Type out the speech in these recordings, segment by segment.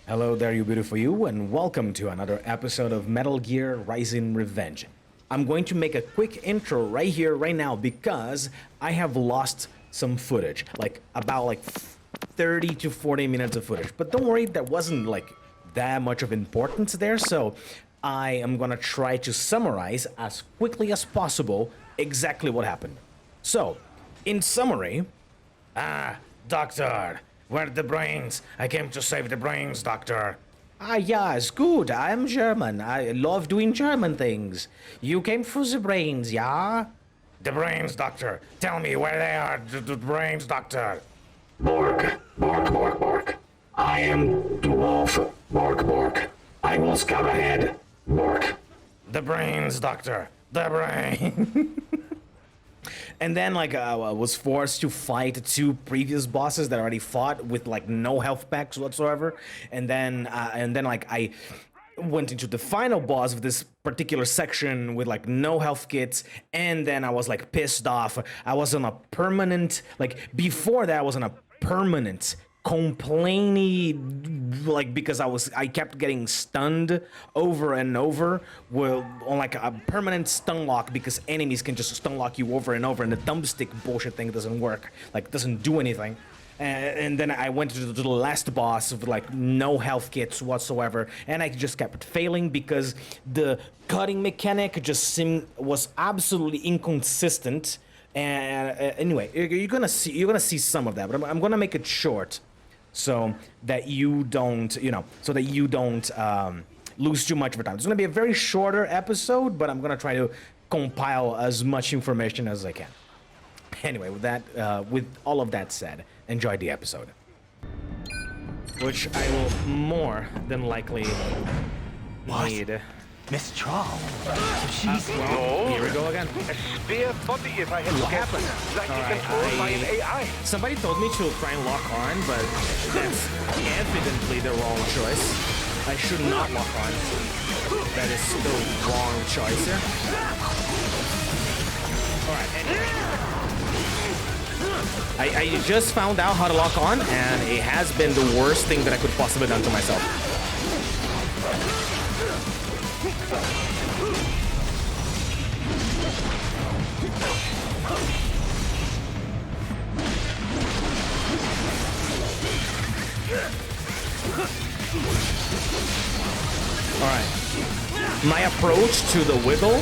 Hello there, you beautiful you, and welcome to another episode of Metal Gear Rising Revenge. I'm going to make a quick intro right here, right now, because I have lost some footage, about 30 to 40 minutes of footage. But don't worry, there wasn't that much of importance there, so I am gonna try to summarize as quickly as possible exactly what happened. So, in summary, Doctor, where are the brains? I came to save the brains, Doctor. Yes, good. I'm German. I love doing German things. You came for the brains, yeah? The brains, Doctor. Tell me where they are, the brains, Doctor. Borg, Borg, Borg, Borg. I am the wolf, Borg, Borg. I will scout ahead, Borg. The brains, Doctor. The brain. And then, I was forced to fight two previous bosses that I already fought with, no health packs whatsoever. And then, I went into the final boss of this particular section with, no health kits. And then I was, pissed off. I was on a permanent, before that, I was on a permanent complaining, because I kept getting stunned over and over on a permanent stun lock, because enemies can just stun lock you over and over, and the thumbstick bullshit thing doesn't work, doesn't do anything. And then I went to the last boss with no health kits whatsoever, and I just kept failing because the cutting mechanic was absolutely inconsistent. And anyway, you're gonna see some of that, but I'm gonna make it short, so that you don't, lose too much of your time. It's gonna be a very shorter episode, but I'm gonna try to compile as much information as I can. Anyway, with all of that said, enjoy the episode, which I will more than likely need. Miss Troll. Here we go again. A spare body if I had What guessed. happened? Like All you right, controlled by an AI. Somebody told me to try and lock on, but that's evidently the wrong choice. I should not lock on. That is the wrong choice here. Alright, anyway. I just found out how to lock on, and it has been the worst thing that I could possibly have done to myself. Alright. My approach to the wiggle .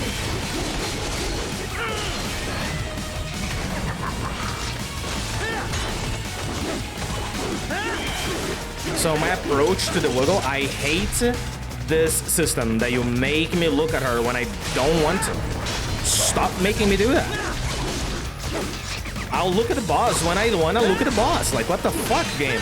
So my approach to the wiggle, I hate this system that you make me look at her when I don't want to. Stop making me do that. I'll look at the boss when I want to look at the boss. What the fuck, game?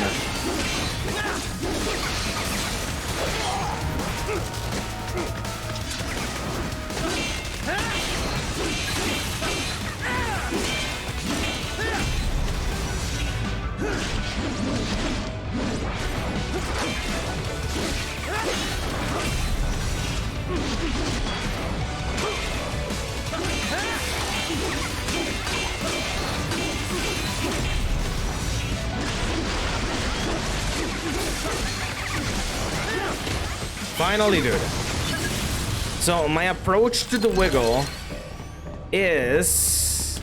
Finally, dude. So my approach to the wiggle is...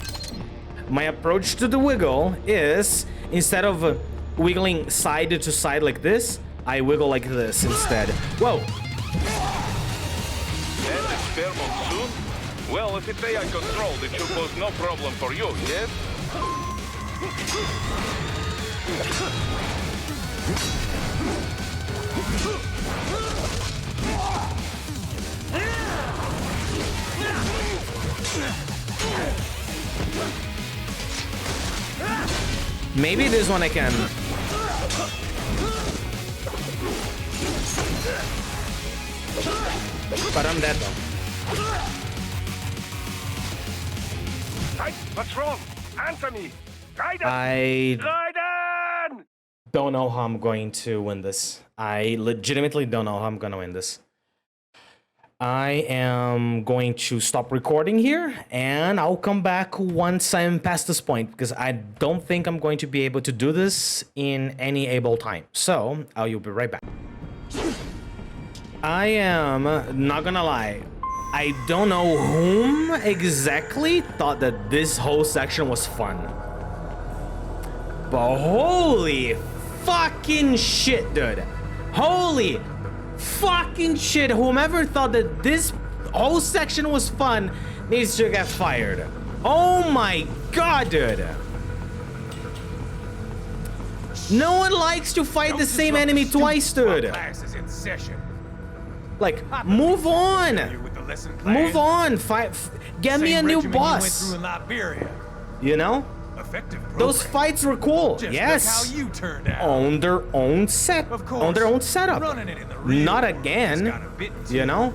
instead of wiggling side to side like this, I wiggle like this instead. Whoa! And a spare monsoon? Well, if it's AI controlled, it should pose no problem for you, yes? Maybe this one I can. But I'm dead though. Hey, what's wrong? Answer me! Raiden! I Raiden! don't know how I'm going to win this. I legitimately don't know how I'm gonna win this. I am going to stop recording here, and I'll come back once I'm past this point, because I don't think I'm going to be able to do this in any able time. So, I'll be right back. I am not gonna lie. I don't know whom exactly thought that this whole section was fun. But holy fucking shit, dude. Holy fucking shit. Whomever thought that this whole section was fun needs to get fired. Oh my god, dude. No one likes to fight the same enemy twice, dude. Class is in session. Like, move on. Move on. Get me a new boss. You went through in Liberia. You know? Effective program. Those fights were cool. Just yes. look how you turned out. On their own set. Of course. On their own setup. Running it in the real Not world again. has got a bit too You know?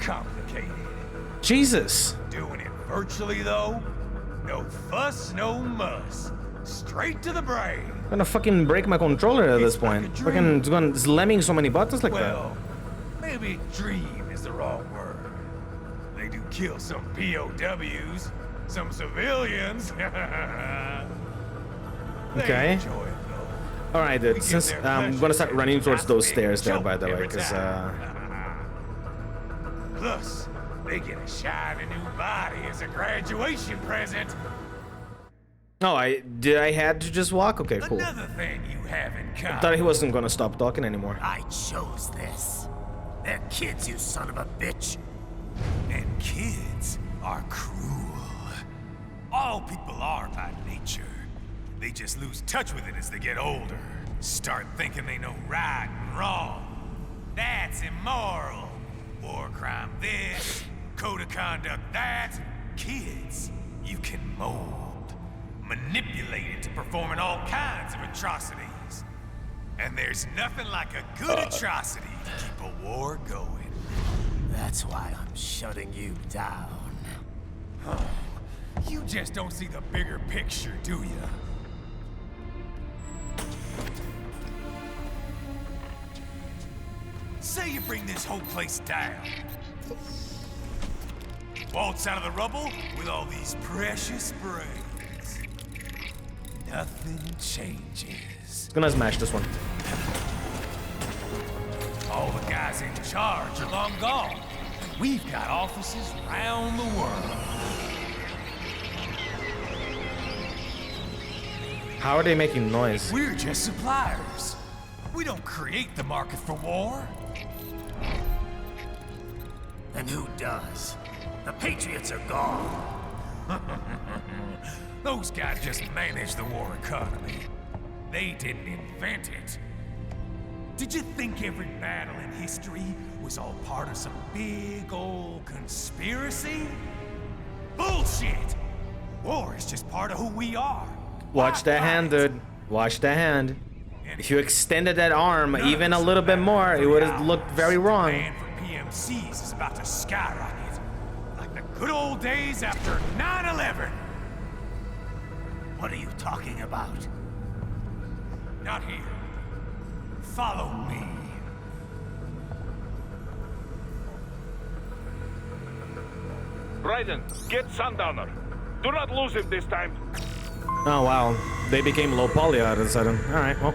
complicated. Jesus. Doing it virtually though, no fuss, no muss. Straight to the brain. I'm gonna fucking break my controller at this It's like point. a dream. Fucking going slamming so many buttons like Well, maybe dream is the wrong word. They do kill some POWs, some civilians. They Okay. enjoy it, though. that. Alright, dude. give Since their I'm pleasure gonna start running towards those big stairs there, joke by the way, every because time. Plus, they get a shiny new body as a graduation present. Oh, I had to just walk? Okay, cool. Another thing you have in I thought common. he wasn't gonna stop talking anymore. I chose this. They're kids, you son of a bitch. And kids are cruel. All people are by nature. They just lose touch with it as they get older. Start thinking they know right and wrong. That's immoral. War crime this, code of conduct that. Kids, you can mold, manipulate it to performing all kinds of atrocities. And there's nothing like a good atrocity to keep a war going. That's why I'm shutting you down. You just don't see the bigger picture, do you? Say you bring this whole place down. Waltz out of the rubble with all these precious brains. Nothing changes. Gonna smash this one. All the guys in charge are long gone. We've got offices around the world. How are they making noise? We're just suppliers. We don't create the market for war. And who does? The Patriots are gone. Those guys just manage the war economy. They didn't invent it. Did you think every battle in history was all part of some big old conspiracy? Bullshit! War is just part of who we are. Watch that hand, dude. Watch that hand. If you extended that arm even a little bit more, it would have looked very wrong. Demand for PMCs is about to skyrocket. Like the good old days after 9/11. What are you talking about? Not here. Follow me. Raiden, get Sundowner. Do not lose him this time. Oh wow, they became low poly all of a sudden. All right, well.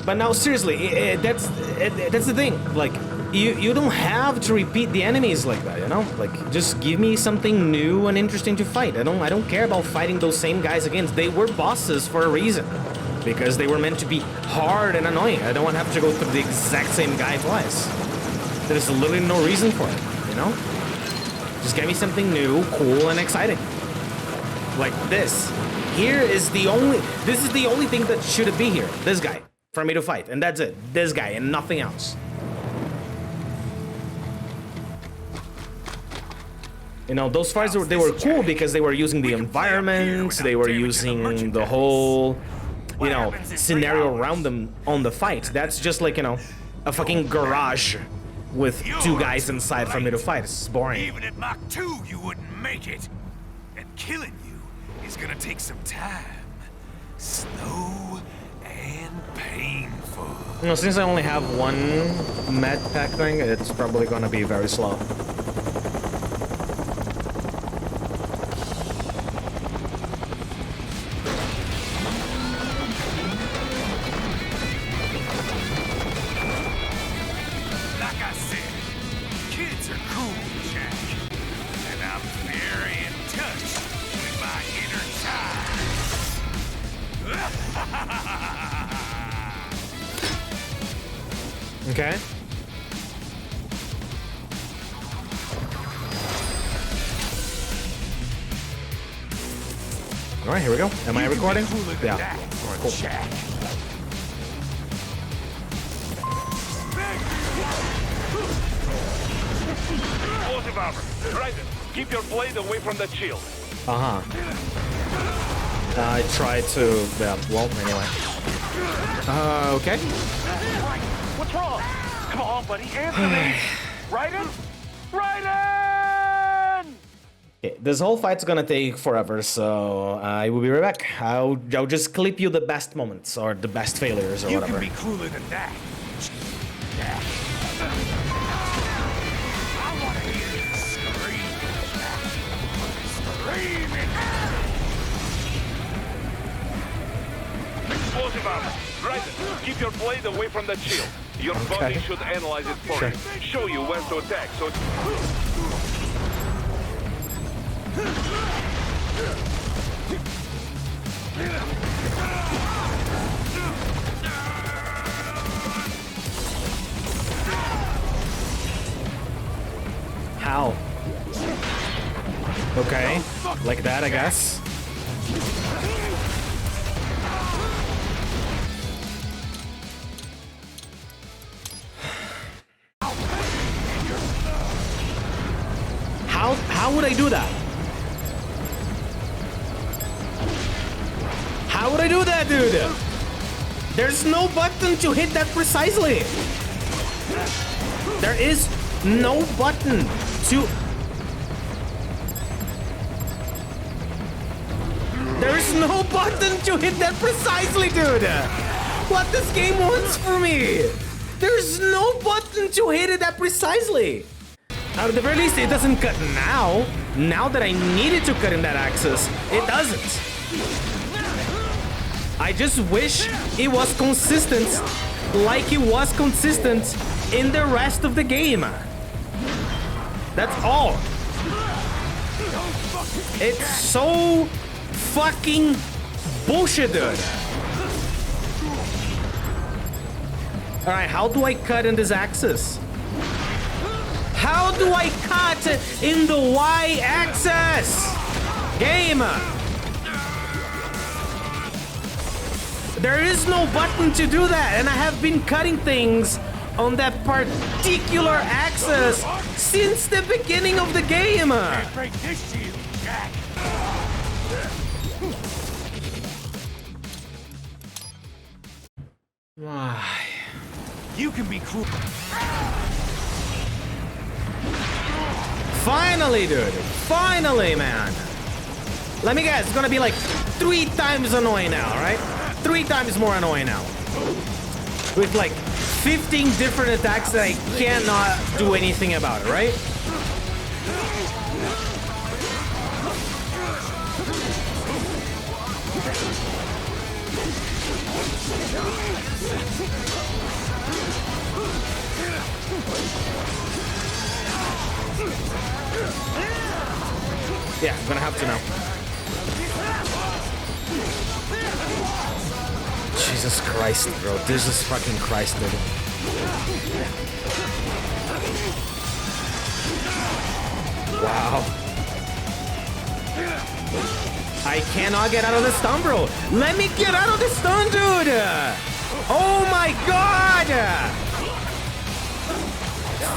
But now seriously, that's the thing. Like, you don't have to repeat the enemies like that, you know? Like, just give me something new and interesting to fight. I don't care about fighting those same guys again. They were bosses for a reason, because they were meant to be hard and annoying. I don't want to have to go through the exact same guy twice. There's literally no reason for it, you know? Just give me something new, cool, and exciting. Like this. This is the only thing that should be here. This guy. For me to fight. And that's it. This guy and nothing else. You know, those fights, they were cool because they were using the environment, they were using the whole, you know, scenario around them on the fight. That's just like, you know, a fucking garage with two guys inside for me to fight. It's boring. Even at Mach 2, you wouldn't make it. And killing you is gonna take some time. Slow and painful. You know, since I only have one med pack thing, it's probably gonna be very slow. Okay. All right, here we go. Am I recording? Yeah. Cool. Explosive armor. Right. Keep your blade away from that shield. Uh-huh. I tried to... Yeah, well, anyway. Okay. What's wrong? Come on, buddy. Answer me. Raiden? Raiden! Okay, this whole fight's gonna take forever, so I will be right back. I'll just clip you the best moments, or the best failures, or You whatever. can be cooler than that. I want to hear you scream. Screaming. Explosive armor. Right. Keep your blade away from that shield. Your body should analyze it for you. Show you where to attack, so... How? Okay, like that, I guess. How would I do that? How would I do that, dude? There's no button to hit that precisely. There is no button to... There is no button to hit that precisely, dude. What this game wants for me. There's no button to hit it that precisely. At the very least, it doesn't cut now. Now that I needed to cut in that axis, it doesn't. I just wish it was consistent like it was consistent in the rest of the game. That's all. It's so fucking bullshit, dude. All right, how do I cut in this axis? How do I cut in the Y-axis? Game. There is no button to do that, and I have been cutting things on that particular axis since the beginning of the game. Break this shield, Jack. Why? You can be cruel. Finally, dude. Finally, man. Let me guess, it's gonna be like 3 times annoying now, right? 3 times more annoying now. With like 15 different attacks that I cannot do anything about, right? Yeah, I'm gonna have to now. Jesus Christ, bro. Jesus fucking Christ, dude. Wow. I cannot get out of the stun, bro. Let me get out of the stun, dude. Oh my god.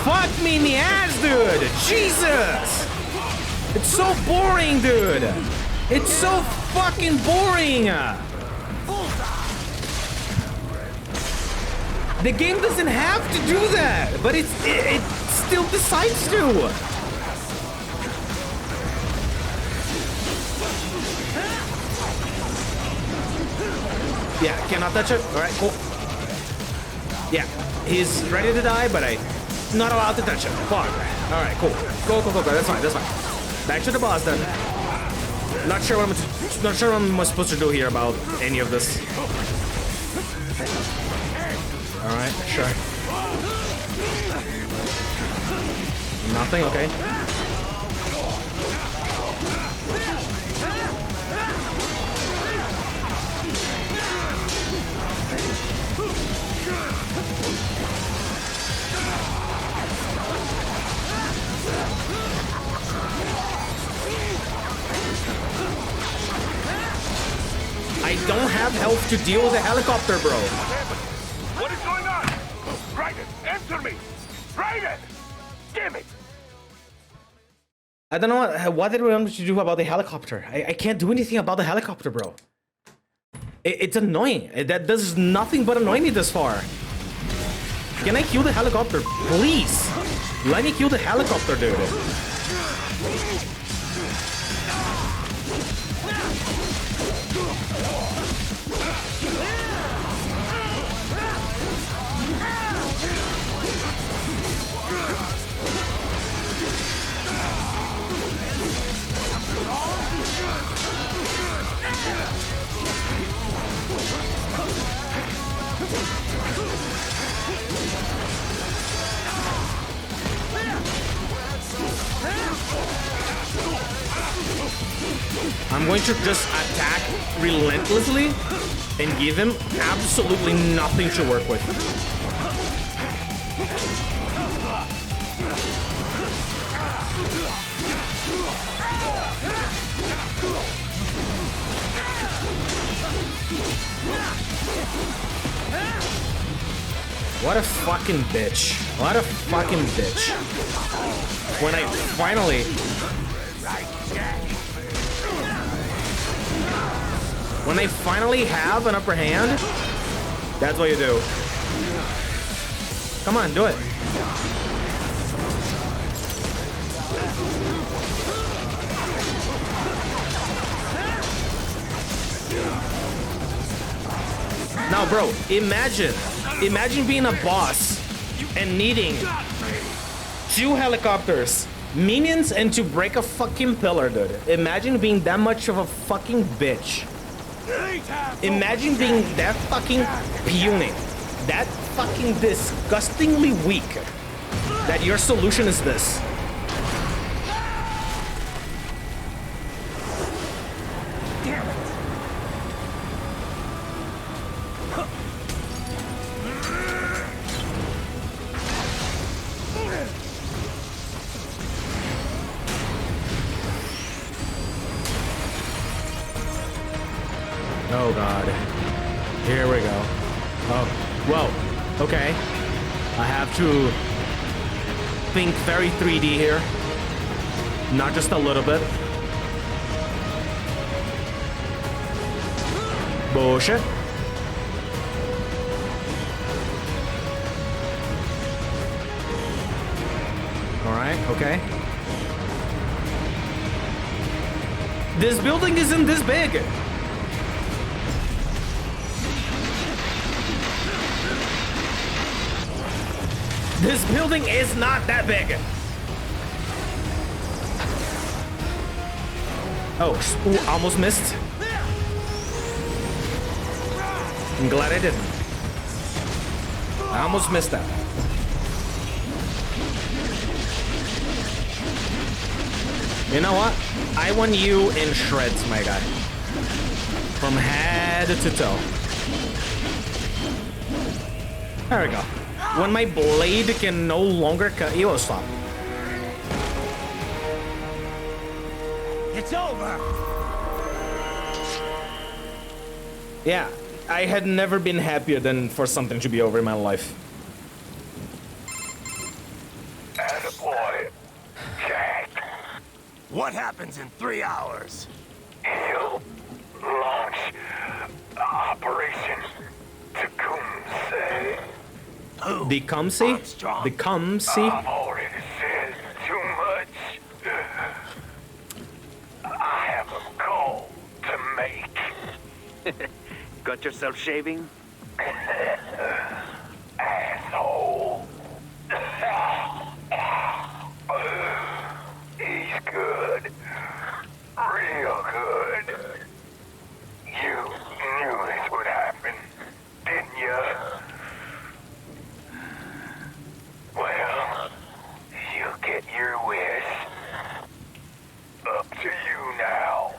Fuck me in the ass, dude. Jesus. It's so boring, dude. It's so fucking boring. The game doesn't have to do that, but it still decides to. Yeah, cannot touch it. All right, cool. Yeah, he's ready to die, but I'm not allowed to touch him. Fuck. All right, cool. Go. That's fine. That's fine. Back to the boss then. Not sure what I'm supposed to do here about any of this. All right, sure. Nothing. Okay. have health to deal with the helicopter, bro. What is going on? Raiden, answer me! Raiden! Damn it! I don't know what did we want to do about the helicopter. I can't do anything about the helicopter, bro. It's annoying. That does nothing but annoy me this far. Can I kill the helicopter, please? Let me kill the helicopter, dude. I'm going to just attack relentlessly and give him absolutely nothing to work with. What a fucking bitch. What a fucking bitch. When I finally... When I finally have an upper hand, that's what you do. Come on, do it. Now, bro, imagine being a boss and needing 2 helicopters, minions, and to break a fucking pillar, dude. Imagine being that much of a fucking bitch. Imagine being that fucking puny, that fucking disgustingly weak, that your solution is this. Oh god. Here we go. Oh, whoa. Okay. I have to think very 3D here. Not just a little bit. Bullshit. Alright, okay. This building isn't this big. This building is not that big. Oh, ooh, almost missed. I'm glad I didn't. I almost missed that. You know what? I want you in shreds, my guy. From head to toe. There we go. When my blade can no longer cut, you will stop. It's over. Yeah, I had never been happier than for something to be over in my life. Attaboy. Jack. What happens in 3 hours? He'll launch Operation Tecumseh. Who? The Cumsey? Armstrong? The Cumsey? I've already said too much. I have a call to make. Got yourself shaving? Asshole. He's good. Real good. You knew this would happen, didn't you? Well, you get your wish. Up to you now.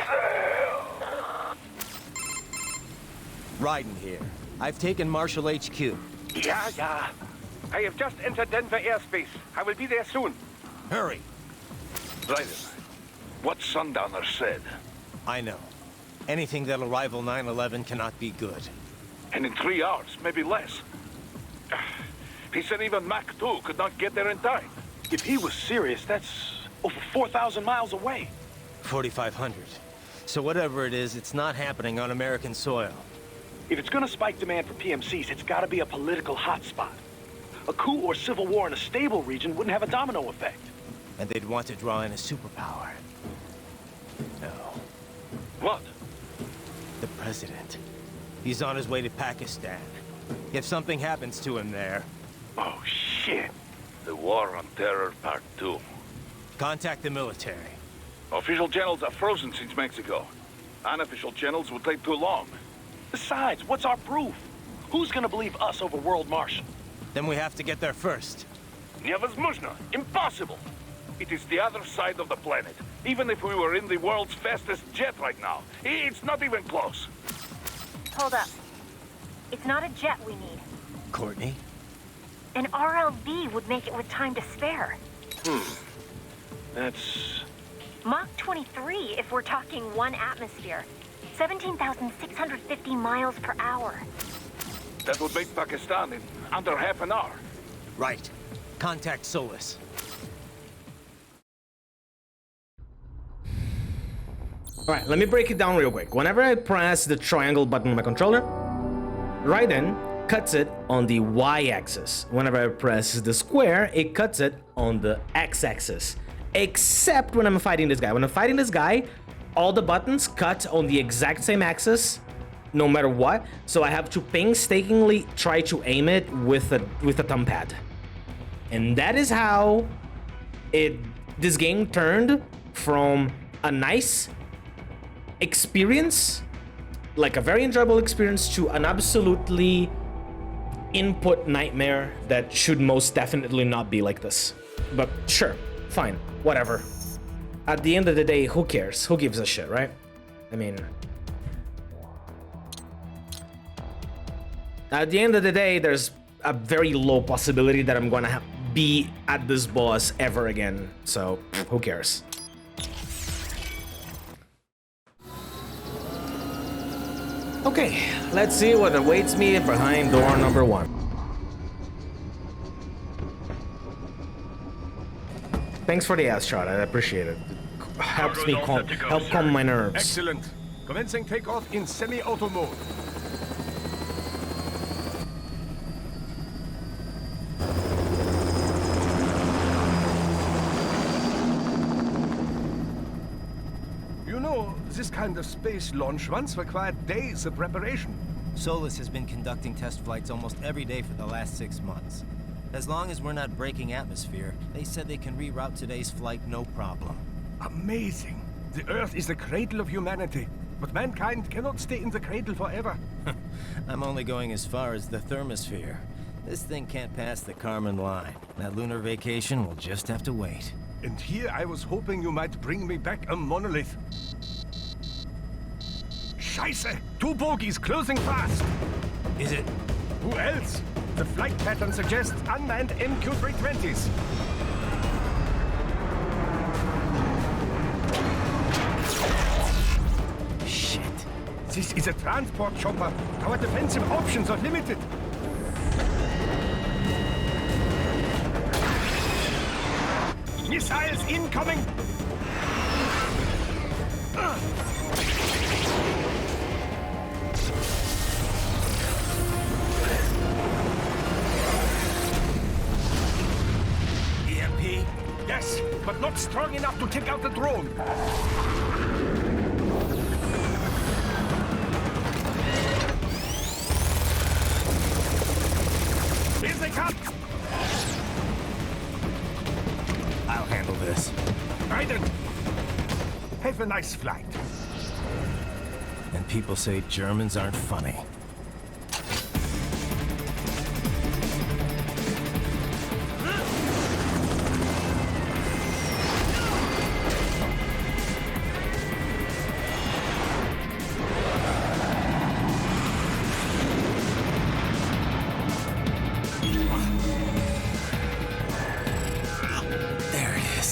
Sam. Raiden here. I've taken Marshall HQ. Yeah. I have just entered Denver airspace. I will be there soon. Hurry. Raiden, what Sundowner said. I know. Anything that'll rival 9/11 cannot be good. And in 3 hours, maybe less. He said even Mach 2 could not get there in time. If he was serious, that's over 4,000 miles away. 4,500. So whatever it is, it's not happening on American soil. If it's gonna spike demand for PMCs, it's gotta be a political hotspot. A coup or civil war in a stable region wouldn't have a domino effect. And they'd want to draw in a superpower. No. What? The president. He's on his way to Pakistan. If something happens to him there... Oh, shit. The War on Terror Part 2. Contact the military. Official channels are frozen since Mexico. Unofficial channels will take too long. Besides, what's our proof? Who's gonna believe us over World Marshal? Then we have to get there first. Невозможно. Impossible. It is the other side of the planet. Even if we were in the world's fastest jet right now, it's not even close. Hold up. It's not a jet we need. Courtney? An RLV would make it with time to spare. That's... Mach 23 if we're talking 1 atmosphere. 17,650 miles per hour. That would make Pakistan in under half an hour. Right. Contact Solus. Alright, let me break it down real quick. Whenever I press the triangle button on my controller, Raiden cuts it on the Y-axis. Whenever I press the square, it cuts it on the X-axis. Except when I'm fighting this guy. When I'm fighting this guy, all the buttons cut on the exact same axis, no matter what. So I have to painstakingly try to aim it with a thumb pad. And that is how this game turned from a nice experience, like a very enjoyable experience, to an absolutely input nightmare that should most definitely not be like this. But sure, fine, whatever. At the end of the day, who cares? Who gives a shit, right? I mean, at the end of the day, there's a very low possibility that I'm gonna be at this boss ever again, so who cares? Okay, let's see what awaits me behind door number 1. Thanks for the ass shot, I appreciate it. It helps me calm my nerves. Excellent. Commencing takeoff in semi-auto mode. You know, this kind of space launch once required days of preparation. Solus has been conducting test flights almost every day for the last 6 months. As long as we're not breaking atmosphere, they said they can reroute today's flight no problem. Amazing. The Earth is the cradle of humanity, but mankind cannot stay in the cradle forever. I'm only going as far as the thermosphere. This thing can't pass the Kármán line. That lunar vacation will just have to wait. And here I was hoping you might bring me back a monolith. Scheiße! 2 bogies closing fast! Is it? Who else? The flight pattern suggests unmanned MQ-320s. Shit. This is a transport chopper. Our defensive options are limited. Missiles incoming! EMP? Yes, but not strong enough to take out the drone. Here they come! I'll handle this. Raiden! Have a nice flight. And people say Germans aren't funny. There it is.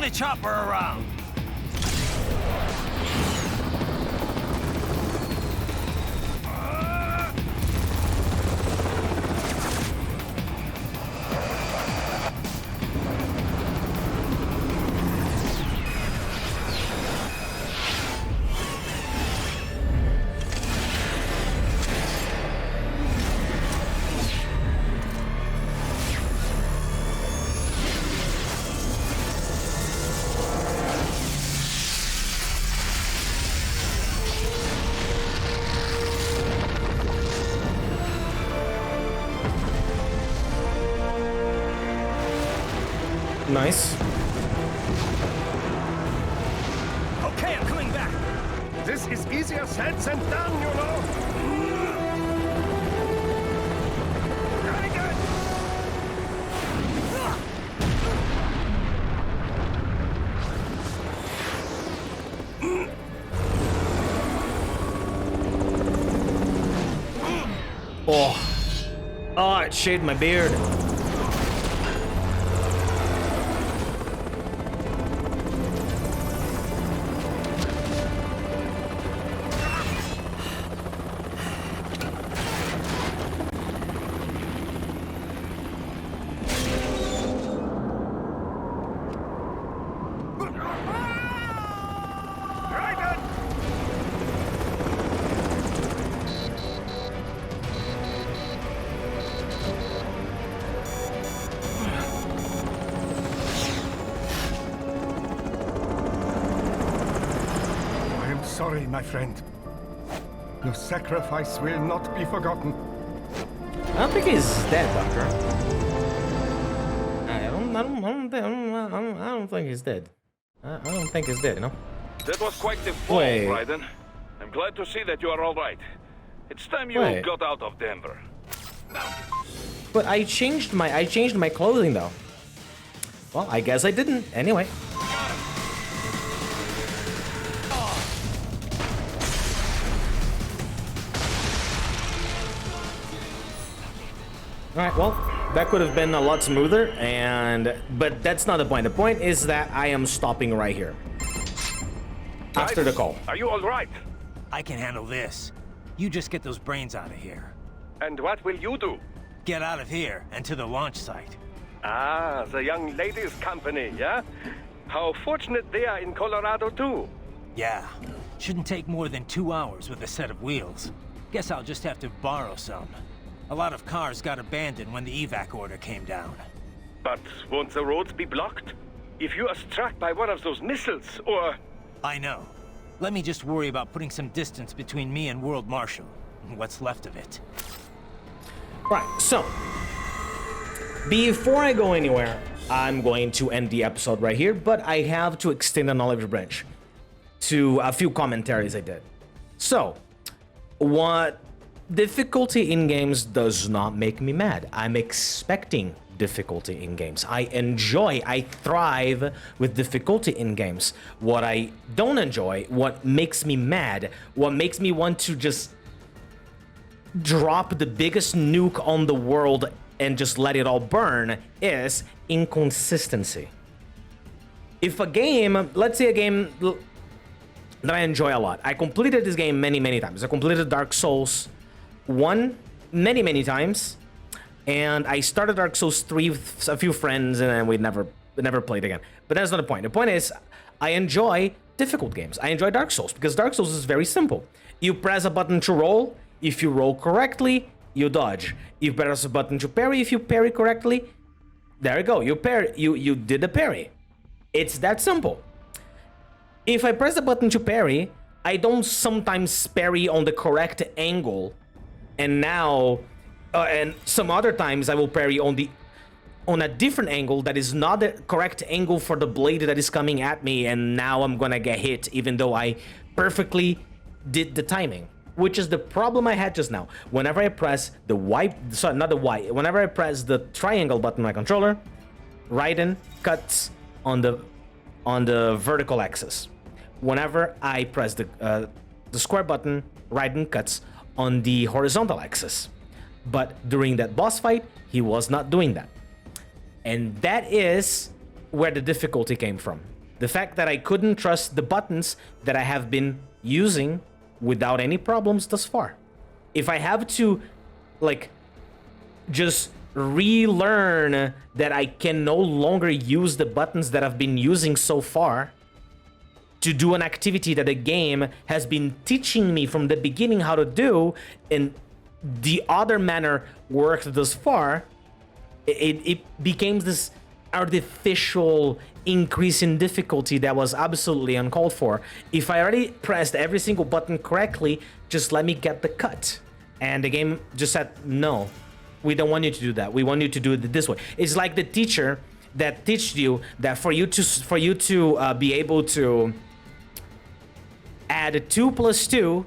Swing the chopper around. Nice. Okay, I'm coming back. This is easier said than done, you know. Very good. Oh, it shaved my beard. Sorry, my friend. Your sacrifice will not be forgotten. I don't think he's dead, Doctor. I don't think he's dead. I don't think he's dead, you know? That was quite the fall, Wait. Raiden. I'm glad to see that you are all right. It's time you Wait. got out of Denver. But I changed my clothing though. Well, I guess I didn't. Anyway. Alright, well, that could have been a lot smoother, but that's not the point. The point is that I am stopping right here. After the call. Are you all right? I can handle this. You just get those brains out of here. And what will you do? Get out of here and to the launch site. Ah, the young ladies' company, yeah? How fortunate they are in Colorado, too. Yeah. Shouldn't take more than 2 hours with a set of wheels. Guess I'll just have to borrow some. A lot of cars got abandoned when the evac order came down. But won't the roads be blocked? If you are struck by one of those missiles, or... I know. Let me just worry about putting some distance between me and World Marshal. What's left of it. Right, so before I go anywhere, I'm going to end the episode right here, but I have to extend the knowledge bridge to a few commentaries I did. So, what difficulty in games does not make me mad. I'm expecting difficulty in games. I thrive with difficulty in games. What I don't enjoy, what makes me mad, what makes me want to just drop the biggest nuke on the world and just let it all burn is inconsistency. If a game, let's say a game that I enjoy a lot. I completed this game many times. I completed Dark Souls 1 many times, and I started Dark Souls 3 with a few friends, and then we never played again. But that's not the point. The point is, I enjoy difficult games. I enjoy Dark Souls because Dark Souls is very simple. You press a button to roll. If you roll correctly, you dodge. You press a button to parry. If you parry correctly, there you go. You parry. You did the parry. It's that simple. If I press the button to parry, I don't sometimes parry on the correct angle, and now, and some other times I will parry on a different angle that is not the correct angle for the blade that is coming at me, and now I'm gonna get hit even though I perfectly did the timing. Which is the problem I had just now. Whenever I press the whenever I press the triangle button on my controller, Raiden cuts on the vertical axis. Whenever I press the square button, Raiden cuts on the horizontal axis. But during that boss fight, he was not doing that. And that is where the difficulty came from. The fact that I couldn't trust the buttons that I have been using without any problems thus far. If I have to, like, just relearn that I can no longer use the buttons that I've been using so far to do an activity that the game has been teaching me from the beginning how to do, and the other manner worked thus far, it became this artificial increase in difficulty that was absolutely uncalled for. If I already pressed every single button correctly, just let me get the cut. And the game just said, no, we don't want you to do that. We want you to do it this way. It's like the teacher that teaches you that for you to be able to add 2 plus 2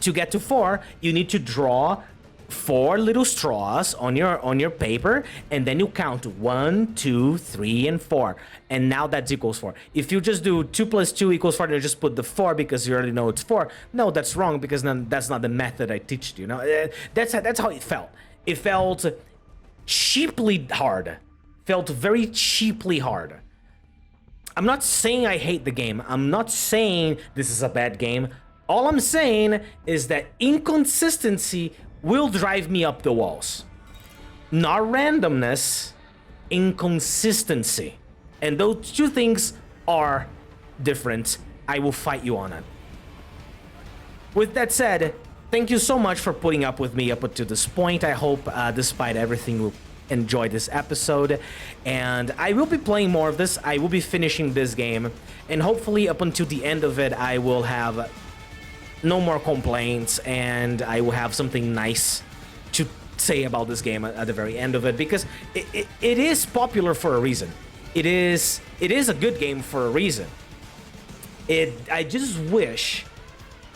to get to 4, you need to draw 4 little straws on your paper, and then you count 1, 2, 3, and 4, and now that equals 4. If you just do 2 plus 2 equals 4, and you just put the 4 because you already know it's 4, no, that's wrong, because then that's not the method I teach you. That's how it felt. It felt cheaply hard. Felt very cheaply hard. I'm not saying I hate the game. I'm not saying this is a bad game. All I'm saying is that inconsistency will drive me up the walls. Not randomness, inconsistency. And those two things are different. I will fight you on it. With that said, thank you so much for putting up with me up to this point. I hope, despite everything, you enjoyed this episode. And I will be playing more of this. I will be finishing this game. And hopefully, up until the end of it, I will have no more complaints, and I will have something nice to say about this game at the very end of it, because it is popular for a reason. It is a good game for a reason. I just wish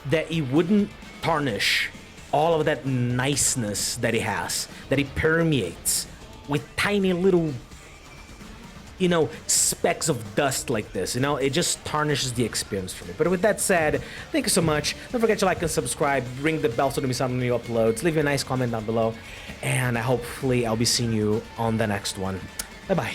that it wouldn't tarnish all of that niceness that it has, that it permeates with tiny little, specks of dust like this. It just tarnishes the experience for me. But with that said, thank you so much. Don't forget to like and subscribe, ring the bell so to miss out on new uploads, leave me a nice comment down below, and hopefully I'll be seeing you on the next one. Bye bye.